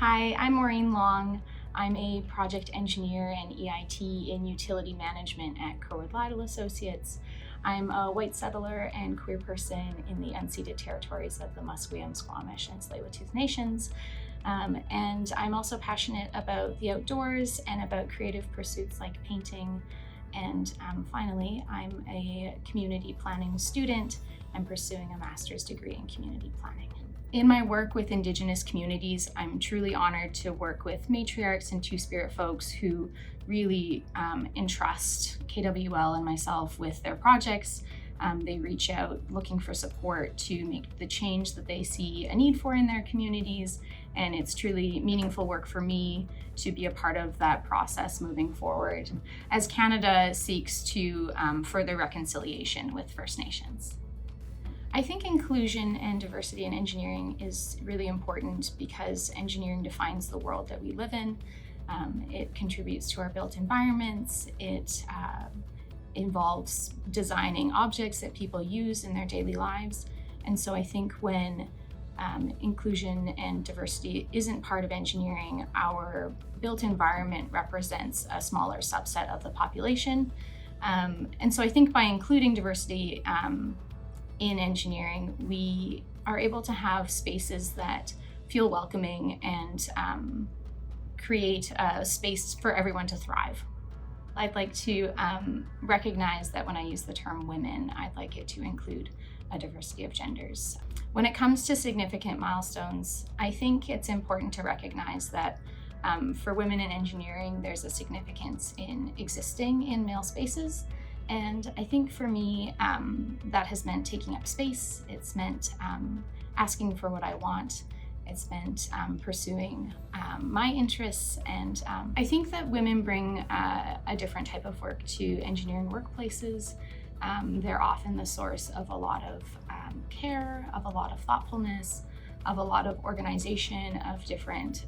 Hi, I'm Maureen Long. I'm a project engineer and EIT in utility management at Kerwood Lytle Associates. I'm a white settler and queer person in the unceded territories of the Musqueam, Squamish, and Tsleil-Waututh Nations. And I'm also passionate about the outdoors and about creative pursuits like painting. And finally, I'm a community planning student. I'm pursuing a master's degree in community planning. In my work with Indigenous communities, I'm truly honored to work with matriarchs and Two-Spirit folks who really entrust KWL and myself with their projects. They reach out looking for support to make the change that they see a need for in their communities, and it's truly meaningful work for me to be a part of that process moving forward as Canada seeks to further reconciliation with First Nations. I think inclusion and diversity in engineering is really important because engineering defines the world that we live in. It contributes to our built environments. It involves designing objects that people use in their daily lives. And so I think when inclusion and diversity isn't part of engineering, our built environment represents a smaller subset of the population. And so I think by including diversity in engineering, we are able to have spaces that feel welcoming and create a space for everyone to thrive. I'd like to recognize that when I use the term women, I'd like it to include a diversity of genders. When it comes to significant milestones, I think it's important to recognize that for women in engineering, there's a significance in existing in male spaces. And I think for me, that has meant taking up space. It's meant asking for what I want. It's meant pursuing my interests. And I think that women bring a different type of work to engineering workplaces. They're often the source of a lot of care, of a lot of thoughtfulness, of a lot of organization of different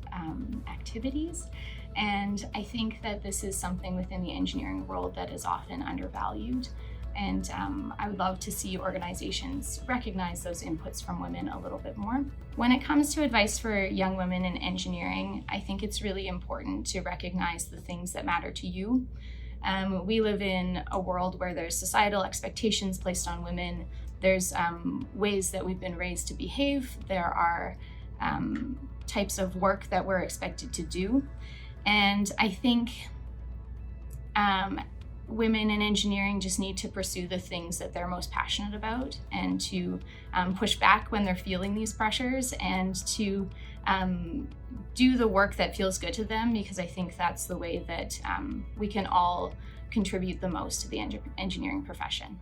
activities. And I think that this is something within the engineering world that is often undervalued. And I would love to see organizations recognize those inputs from women a little bit more. When it comes to advice for young women in engineering, I think it's really important to recognize the things that matter to you. We live in a world where there's societal expectations placed on women. There's ways that we've been raised to behave. There are types of work that we're expected to do. And I think women in engineering just need to pursue the things that they're most passionate about and to push back when they're feeling these pressures and to do the work that feels good to them, because I think that's the way that we can all contribute the most to the engineering profession.